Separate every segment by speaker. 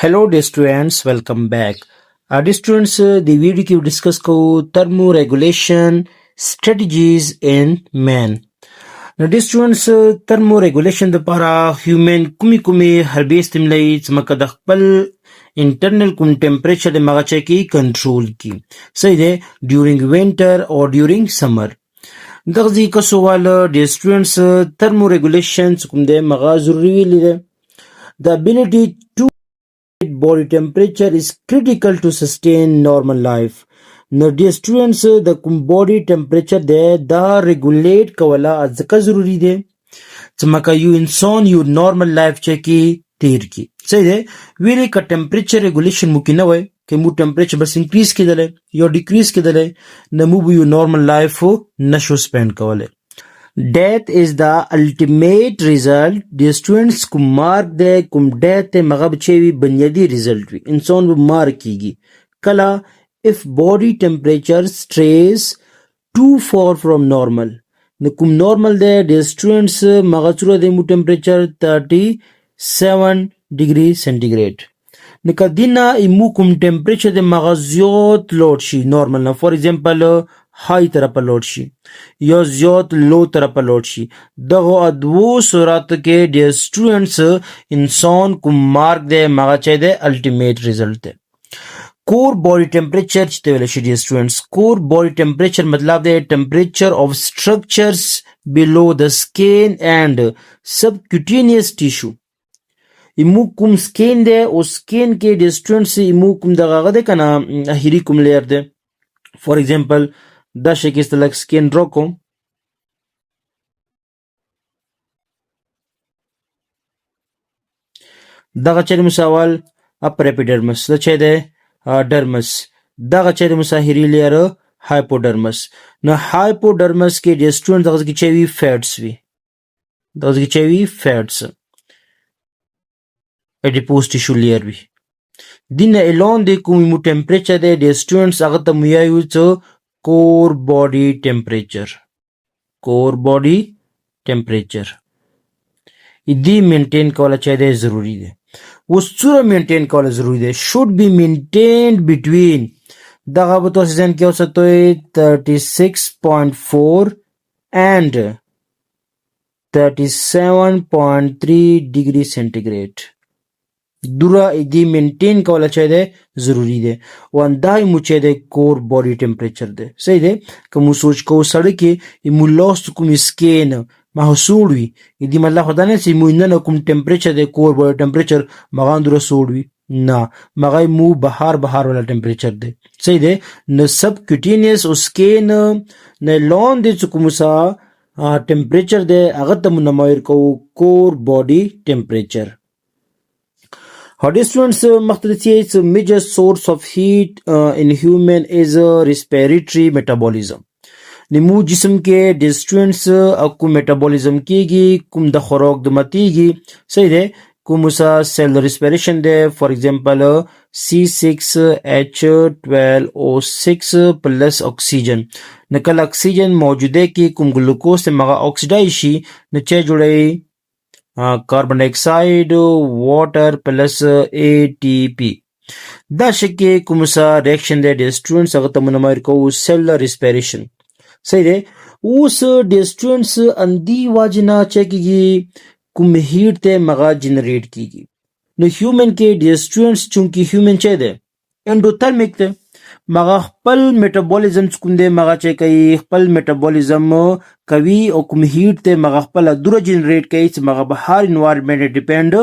Speaker 1: Hello dear students, welcome back. Dear students, the video की डिस्कस को thermoregulation strategies in man. Now dear students, thermoregulation لپاره human کومي حربي استعمالي چې مکه د خپل internal کوم temperature د مغه چا کی کنټرول کی. صحیح ده during winter or during summer. دغه ځکه سوال dear students thermoregulation کوم د مغه ضروري ویل ده. The ability to body temperature is critical to sustain normal life. نو dear students د کوم body temperature دی دا regulate کوله ځکه ضروری دی چې مکه یو انسان یو normal life چکی تیر کی. صحیح دی ویلی که temperature regulation ممکن نه وای که مو temperature بس increase کېدلی یا decrease کېدلی نه مو به یو normal life نشو spend کوله. Death is the ultimate result. The students کو مارک دے کوم death مغب چوی بنیادی result وی انسان به مارک کیگی کلا if body temperature stays too far from normal نو کوم normal دے the students مغا چورا دے مو temperature 37 degree centigrade نو که دینا ایمو کوم temperature دے مغا زیاد لوڈ شی normal نا for example های طرف لوڈ شي یا زیات لو طرف لوڈ شي دغه ادوو صورت کې د سټوډنټس انسان کوم مارک دی مغه چي دی الټیمیټ ریزلټ دی. کور باډي ټمپریچر چې ویل شي د سټوډنټس کور باډي ټمپریچر مطلب دی ټمپریچر اف سټرکچرز بیلو د سکین اینڈ سبکوټینیوس ټیشو ایمو کوم سکین دی او سکین کې د سټوډنټس ایمو کوم دغه دی کنه اخیری کوم لیر دی فور ایگزامپل دا شکل استلک سکین ډرا کوم دغه چره مساوال اپر اپیډرمس دا چه ده ډرمس دغه چره مساهری لیر هایپوډرمس نو هایپوډرمس کې د سټوډنټ دغه کې چوي فیټس وی دغه کې چوي فیټس اډیپوز ټیشو لیر وی دینه اعلان د کوم ټمپریچر د سټوډنټس هغه ته میایو څو core body temperature इदी maintain کوله چا دی ضروری دی اوس څوره maintain کوله ضروری دی should be maintained between دغه به تاسو ځان کې اوسه 36.4 and 37.3 degree centigrade دوره ایدی مینټین کوله چا دی ضروری دی واندای مو چا دی کور باډي ټمپریچر دی صحیح دی که مو سوچ کو سړی کې مو لاست کوم سکین محصول وي ایدی مطلب خدا نه چې مو نه کوم ټمپریچر دی کور باډي ټمپریچر مغان دوره سوړ وي نه مغای مو بهار ولا ټمپریچر دی صحیح دی نو سب کټینیوس او سکین نه لون دی چې کوم سا ټمپریچر دی هغه ته منمایر کو کور باډي ټمپریچر. How students مختلف major source of heat in human is respiratory metabolism. نمو جسم کې د students اکو metabolism کېږي کوم د خوراک د متیږي صحیح ده کوم سا cell respiration ده for example C6H12O6 plus oxygen نکل oxygen موجوده کې کوم ګلوکوز ته مغه oxidize شي نه چې جوړي کاربن ډای اکساید واټر پلس ATP دا شکه کوم سا ریاکشن دی د سټوډنټس هغه ته منمایر کو سیلولر ریسپیریشن صحیح دی اوس د سټوډنټس اندی واجنا چکیږي کوم هیټ ته مغا جنریټ کیږي نو هیومن کې د سټوډنټس چونکی هیومن چه دی انډوترمیک ته مغا خپل میټابولیزم کوم دی مغا چې کوي خپل میټابولیزم کوي او کوم هیټ ته مغا خپل دوره جنریټ کوي چې مغا به هر انوایرنمنت ډیپند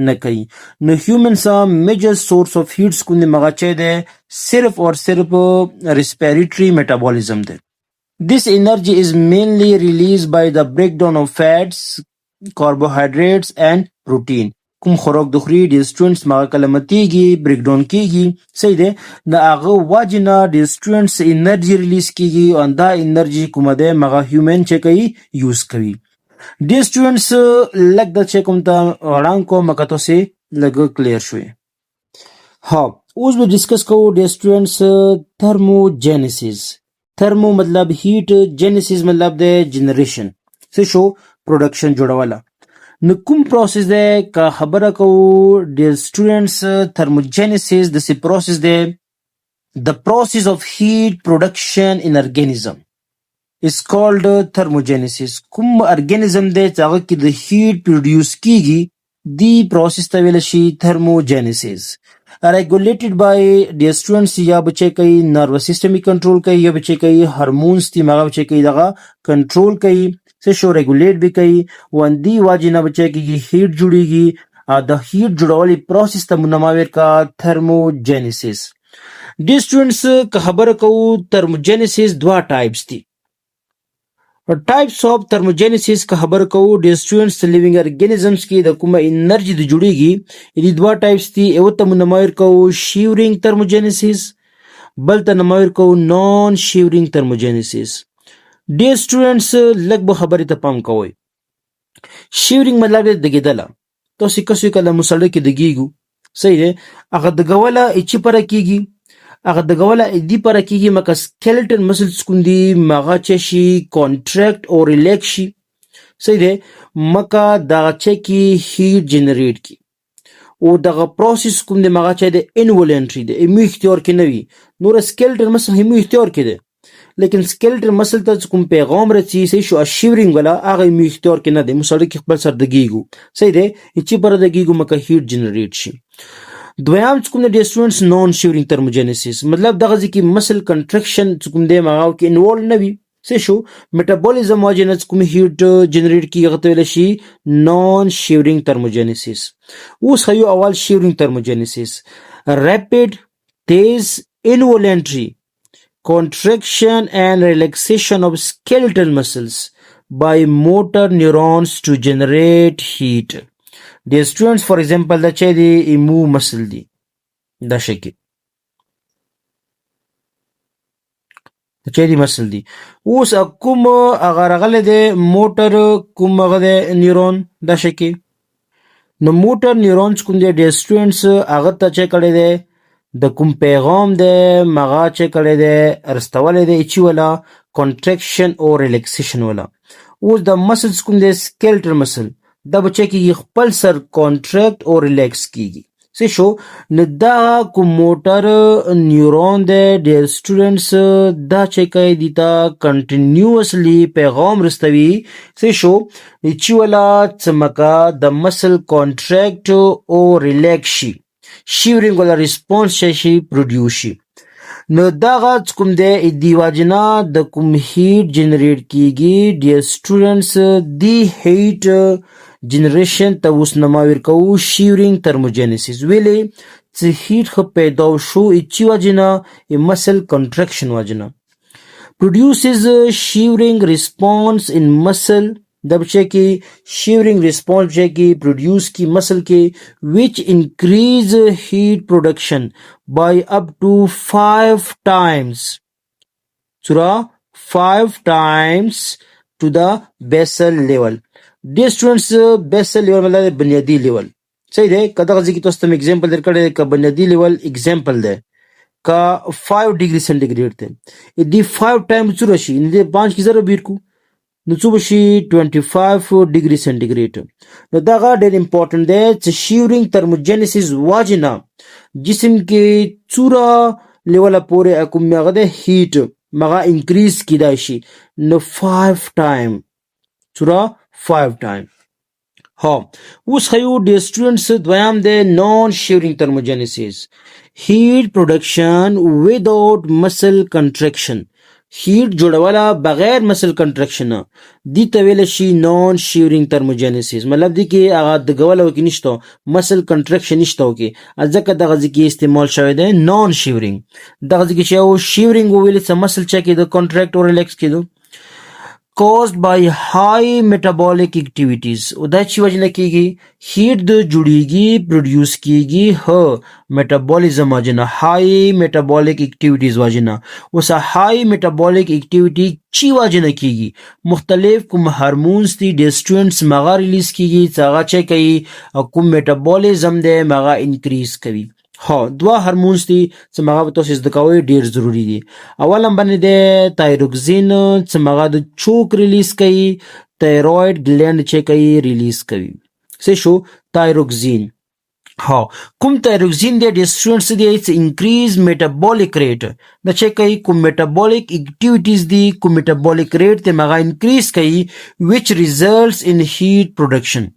Speaker 1: نه کوي نو هیومن سا میجر سورس اف هیټس کوم دی مغا چې دی صرف اور صرف ریسپیریټری میټابولیزم دی. This energy is mainly released by the breakdown of fats, carbohydrates and protein. کوم خوراک د خوري د سټوډنټس ما کلمتيږي بریک ډاون کیږي صحیح ده نه هغه واجنه د سټوډنټس انرژي ریلیز کیږي او دا انرژي کومه ده مغه هیومن چې کوي یوز کوي د سټوډنټس لګ د چې کوم ته وړاندې کوم کته سي لګ کلیر شوی. ها اوس به ډیسکس کوو د سټوډنټس تھرموجینیسس تھرمو مطلب هیټ جینیسس مطلب د جنریشن څه شو پروډکشن جوړواله نو کوم پروسس دی که خبره کوو ډیر سټوډنټس thermogenesis داسې پروسس دی the process of heat production in organism is called thermogenesis. کوم ارګانیزم دی چې هغه کې د هیټ پروډیوس کیږي دی پروسس ته ویل شي thermogenesis. regulated by the students یا بچی کوي نروس سیستم کنټرول کوي یا بچی کوي هورمونز تی مغه بچی کوي دغه کنټرول کوي څه شو ریګولیټ به کوي وندي واجنه بچی کوي هیټ جوړیږي د هیټ جوړولې پروسس ته منماور کا thermogenesis. ډي سټوډنټس که خبره کوو thermogenesis دوا ټایپس دي. types of thermogenesis که خبر کوو د students living organisms کې د کومه انرژي د جوړیږي د دوه ټایپس دي یو ته منمایر کوو shivering thermogenesis بل ته منمایر کوو non shivering thermogenesis. د students لږ به خبرې ته پام کوئ. shivering مطلب د دګیدله تاسو کسو کله مسله کې دګیګو صحیح ده هغه دګوله چې پر کېږي هغه دګوله دی پر کېږي مکه سکeleton مسلز کوم دي مغه چې شي کانټریکټ او ریلیکس شي صحیح ده مکه دا چې کی هیټ جنریټ کی او دغه پروسس کوم دی مغه چې د انولنټری دی ایمو اختیار کې نه وي نور سکeleton مسل ایمو اختیار کې ده لیکن skeleton مسل ته کوم پیغام رسي صحیح شو شیورینګ ولا هغه ایمو اختیار کې نه دی مسله کې خپل سر دګیګو صحیح ده چې پر دګیګو مکه هیټ جنریټ شي. دویم کوم د سټوډنټس نون شیورینګ thermogenesis مطلب دغه ځکه مسل کنټریکشن کوم دی مغه کې انوالو نه وي څه شو میټابولیزم واجنه کوم هیټ جنریټ کیږي ته ویل شي نون شیورینګ thermogenesis. اوس خو اول شیورینګ thermogenesis rapid تیز involuntary contraction and relaxation of skeletal muscles by motor neurons to generate heat. The students for example دا چې دی ایمو مسل دی دا شکل دا چې دی مسل دی اوس کوم هغه رغله دی موټر کوم هغه دی نیورون دا شکل نو موټر نیورونز کوم دی د students هغه ته چې کړي دی د کوم پیغام دی مغه چې کړي دی ارستولې دی چې ولا contraction او relaxation ولا اوس د مسلز کوم دی skeletal muscle دا بچه کې خپل سر کانټریکټ او ریلیکس کیږي څه شو نو دا کوم موټر نیورون دی د سټوډنټس دا چې کوي دیتا کنټینیوسلی پیغام رسوي څه شو چې ولا څمکا د مسل کانټریکټ او ریلیکس شي شیورینګ ولا ریسپانس شي پروډیوس شي نو دا کوم دی دیواجنا د کوم هیټ جنریټ کیږي د سټوډنټس دی هیټ جنریشن ته اوس نماویر کوو شیورینګ thermogenesis ویلې چې هیټ خو پیدا شو چې واجنه مسل کنټریکشن واجنه produces shivering response in muscle دا بچه کې shivering response بچه کې produce کی muscle کې which increase heat production by up to 5 times surah 5 times to the basal level. د سټوډنټس بیسل لیول مطلب بنیادی لیول صحیح ده کدا غزي کې تاسو ته एग्जांपल درکړی ک بنیادی لیول एग्जांपल ده کا 5 ډیګري سنټیګریډ ته دی 5 ټایم چور شي نه 5 کی ضرب بیرکو نو څو بشي 25 ډیګري سنټیګریډ نو دا ډېر امپورټنت ده چې شیورینګ thermogenesis واجنه جسم کې چورا لیول پورې کوم مغه ده هیټ مغه انکریز کیدای شي نو 5 ټایم چورا 5 time. ها اوس خیو د سټوډنټس دویم د نون شیورینګ thermogenesis heat production without muscle contraction هیټ جوړوله بغیر مسل کنټریکشن دی ته ویل شي نون شیورینګ thermogenesis مطلب دی کې هغه د غوله کې نشته مسل کنټریکشن نشته وکي ځکه دغه ځکه استعمال شوی دی نون شیورینګ دغه ځکه چې او شیورینګ ویل څه مسل چې کې د کنټریکټ او ریلیکس کېدو caused by high metabolic activities او دا چې وجنه کېږي هیټ د جوړیږي پروډیوس کېږي هه میټابولیزم وجنه high metabolic activities وجنه اوس high metabolic activity چې وجنه کېږي مختلف کوم هورمونز دي د سټوډنټس مغه ریلیز کېږي څنګه چې کوي کوم میټابولیزم دی مغه انکریز کوي ها دوا هورمونز دي چې مغه تاسو زده کوئ ډیر ضروری دي اول باندې د تایروکسین چې مغه د چوک ریلیز کوي تایروید ګلند چې کوي ریلیز کوي څه شو تایروکسین. ها کوم تایروکسین دی د سټوډنټس دی اټس انکریز میټابولیک ریټ د چې کوي کوم میټابولیک اکټیویټیز دی کوم میټابولیک ریټ ته مغا انکریز کوي which results in heat production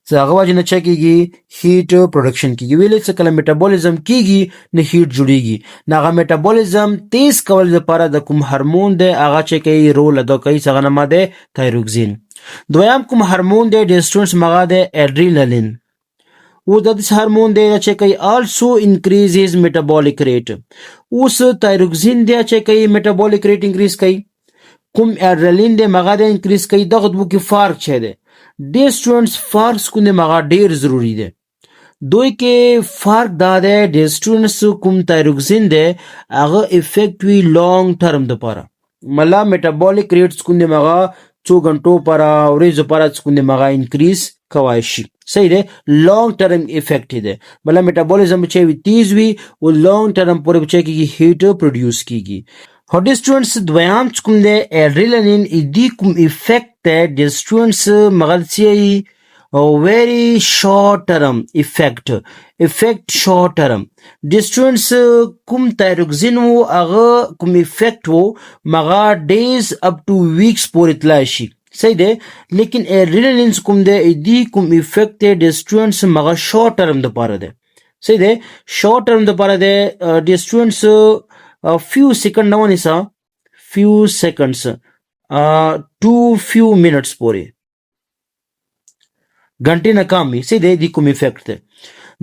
Speaker 1: څه هغه وجه نه چې کېږي هیټ پروډکشن کېږي ویلې څه کله میټابولیزم کېږي نه هیټ جوړیږي نه هغه میټابولیزم تیز کول لپاره د کوم هورمون دی هغه چې کوي رول ادا کوي څنګه نامه دی تایروکسین. دویم کوم هورمون دی د سټوډنټس مغا دی اډرینالین او د دې هورمون دی چې کوي also increases metabolic rate. اوس تایروکسین دی چې کوي میټابولیک ریټ انکریز کوي کوم اډرینالین دی مغا دی انکریز کوي دغه دوه کې فرق چي دی د سټوډنټس فرق کوم مغا ډیر ضروری دی دوی کې فرق دا دی د سټوډنټس کوم تایروکسین دی هغه افیکټ وی لانګ ټرم د پاره مله میټابولیک ریټس کوم مغا 2 غنټو پر ورځ پر کوم مغا انکریز کوي شي صحیح دی لانګ ټرم افیکټ دی مله میټابولیزم چې وی تیز وی او لانګ ټرم پورې چې کیږي هیټ پروډوس کیږي. هو د سټوډنټس دویم کوم دی اډرینالین دی کوم افیکټ دی د سټوډنټس مغلسي او ویری شارټ ټرم افیکټ شارټ ټرم د سټوډنټس کوم تایروکسین وو هغه کوم افیکټ وو مغا ډیز اپ ټو ویکس پورې تلای شي صحیح دی لیکن اډرینالین کوم دی کوم افیکټ دی د سټوډنټس مغا شارټ ټرم د پاره دی صحیح دی شارټ ټرم د پاره دی د سټوډنټس few seconds نه ونیسه few seconds to few minutes پورې غنټې نه کم وي صحیح دی د کوم افیکټ دی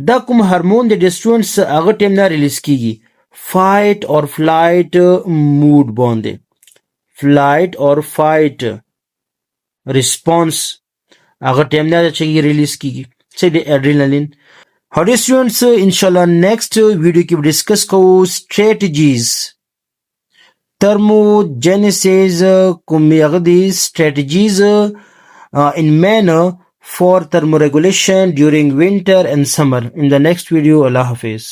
Speaker 1: دا کوم هورمون د سټوډنټس هغه ټیم نه ریلیز کیږي فایټ اور فلایټ موډ باندې فلایټ اور فایټ ریسپانس هغه ټیم نه چې ریلیز کیږي صحیح دی اډرینالین. How do students inshallah next video کې ډسکس کوو strategies thermogenesis کوم هغه دي strategies in men for thermoregulation during winter and summer in the next video. Allah Hafiz.